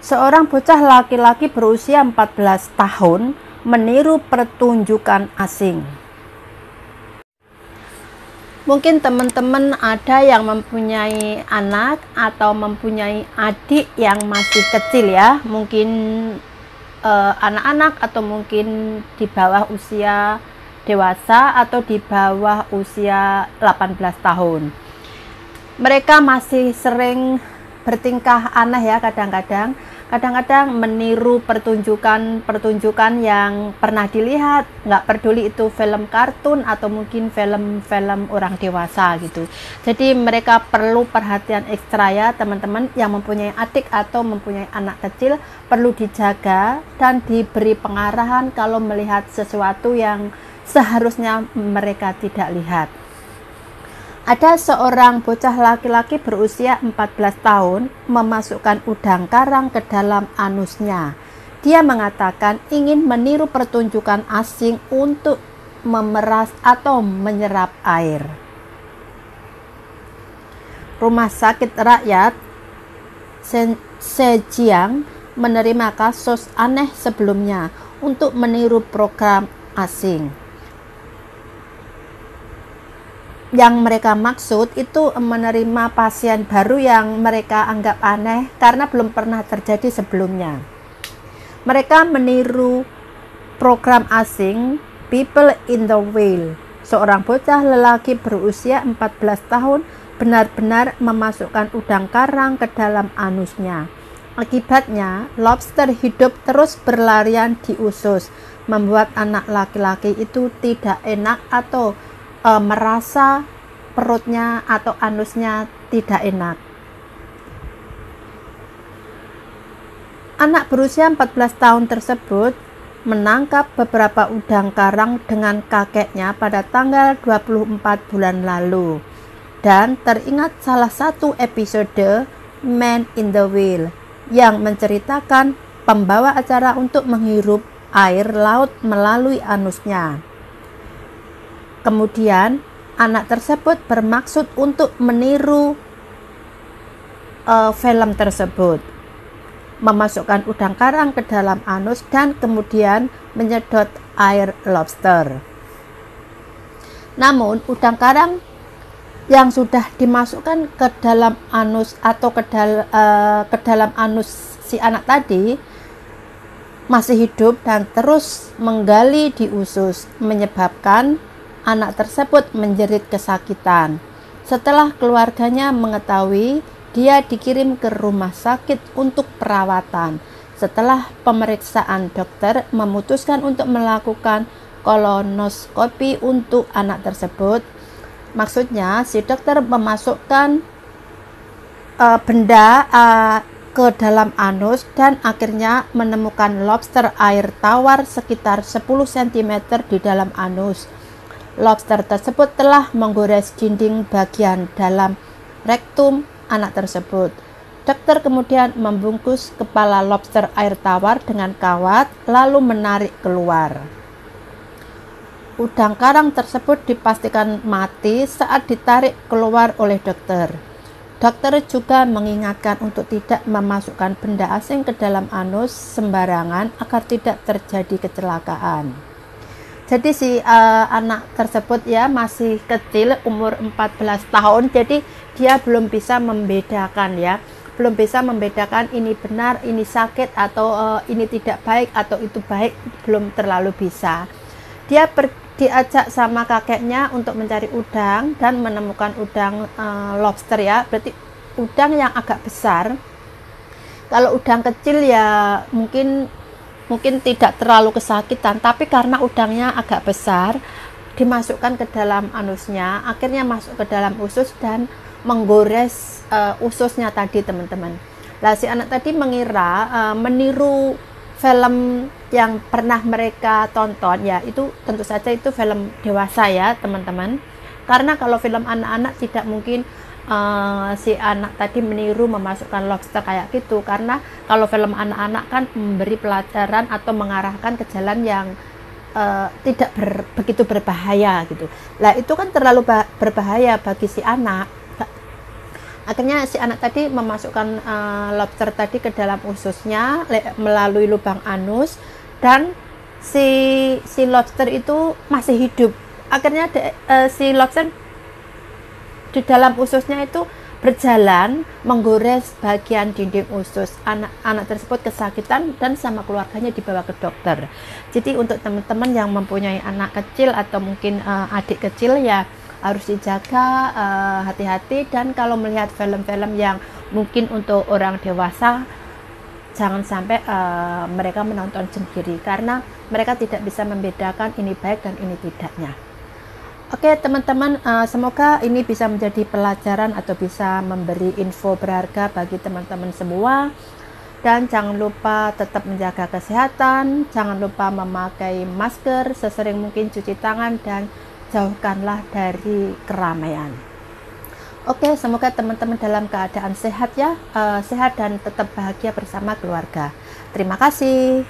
Seorang bocah laki-laki berusia 14 tahun meniru pertunjukan asing. Mungkin teman-teman ada yang mempunyai anak atau mempunyai adik yang masih kecil ya, mungkin anak-anak atau mungkin di bawah usia dewasa atau di bawah usia 18 tahun. Mereka masih sering bertingkah aneh ya, kadang-kadang meniru pertunjukan yang pernah dilihat, nggak peduli itu film kartun atau mungkin film-film orang dewasa gitu. Jadi mereka perlu perhatian ekstra ya teman-teman yang mempunyai adik atau mempunyai anak kecil, perlu dijaga dan diberi pengarahan kalau melihat sesuatu yang seharusnya mereka tidak lihat. Ada seorang bocah laki-laki berusia 14 tahun memasukkan udang karang ke dalam anusnya. Dia mengatakan ingin meniru pertunjukan asing untuk memeras atau menyerap air. Rumah Sakit Rakyat Zhejiang menerima kasus aneh sebelumnya untuk meniru program asing. Yang mereka maksud itu menerima pasien baru yang mereka anggap aneh karena belum pernah terjadi sebelumnya. Mereka meniru program asing People in the Whale. Seorang bocah lelaki berusia 14 tahun benar-benar memasukkan udang karang ke dalam anusnya. Akibatnya, lobster hidup terus berlarian di usus, membuat anak laki-laki itu tidak enak atau merasa perutnya atau anusnya tidak enak. Anak berusia 14 tahun tersebut menangkap beberapa udang karang dengan kakeknya pada tanggal 24 bulan lalu dan teringat salah satu episode Man in the Whale yang menceritakan pembawa acara untuk menghirup air laut melalui anusnya. Kemudian anak tersebut bermaksud untuk meniru film tersebut, memasukkan udang karang ke dalam anus dan kemudian menyedot air lobster. Namun udang karang yang sudah dimasukkan ke dalam anus atau ke dalam anus si anak tadi masih hidup dan terus menggali di usus, menyebabkan anak tersebut menjerit kesakitan. Setelah keluarganya mengetahui, dia dikirim ke rumah sakit untuk perawatan. Setelah pemeriksaan, dokter memutuskan untuk melakukan kolonoskopi untuk anak tersebut. Maksudnya, si dokter memasukkan benda ke dalam anus dan akhirnya menemukan lobster air tawar sekitar 10 cm di dalam anus. Lobster tersebut telah menggores dinding bagian dalam rektum anak tersebut. Dokter kemudian membungkus kepala lobster air tawar dengan kawat lalu menarik keluar. Udang karang tersebut dipastikan mati saat ditarik keluar oleh dokter. Dokter juga mengingatkan untuk tidak memasukkan benda asing ke dalam anus sembarangan agar tidak terjadi kecelakaan. Jadi si anak tersebut ya masih kecil, umur 14 tahun, jadi dia belum bisa membedakan ya, belum bisa membedakan ini benar, ini sakit atau ini tidak baik atau itu baik, belum terlalu bisa. Dia diajak sama kakeknya untuk mencari udang dan menemukan udang lobster ya, berarti udang yang agak besar. Kalau udang kecil ya mungkin tidak terlalu kesakitan, tapi karena udangnya agak besar, dimasukkan ke dalam anusnya, akhirnya masuk ke dalam usus dan menggores ususnya tadi teman-teman. Lah si anak tadi mengira meniru film yang pernah mereka tonton ya, itu tentu saja itu film dewasa ya teman-teman, karena kalau film anak-anak tidak mungkin si anak tadi meniru memasukkan lobster kayak gitu, karena kalau film anak-anak kan memberi pelajaran atau mengarahkan ke jalan yang tidak begitu berbahaya gitu. Lah itu kan terlalu berbahaya bagi si anak. Akhirnya si anak tadi memasukkan lobster tadi ke dalam ususnya melalui lubang anus, dan si lobster itu masih hidup. Akhirnya si lobster di dalam ususnya itu berjalan menggores bagian dinding usus. Anak tersebut kesakitan dan sama keluarganya dibawa ke dokter. Jadi untuk teman-teman yang mempunyai anak kecil atau mungkin adik kecil ya harus dijaga, hati-hati, dan kalau melihat film-film yang mungkin untuk orang dewasa jangan sampai mereka menonton sendiri karena mereka tidak bisa membedakan ini baik dan ini tidaknya. Oke teman-teman, semoga ini bisa menjadi pelajaran atau bisa memberi info berharga bagi teman-teman semua. Dan jangan lupa tetap menjaga kesehatan, jangan lupa memakai masker, sesering mungkin cuci tangan, dan jauhkanlah dari keramaian. Oke, semoga teman-teman dalam keadaan sehat ya, sehat dan tetap bahagia bersama keluarga. Terima kasih.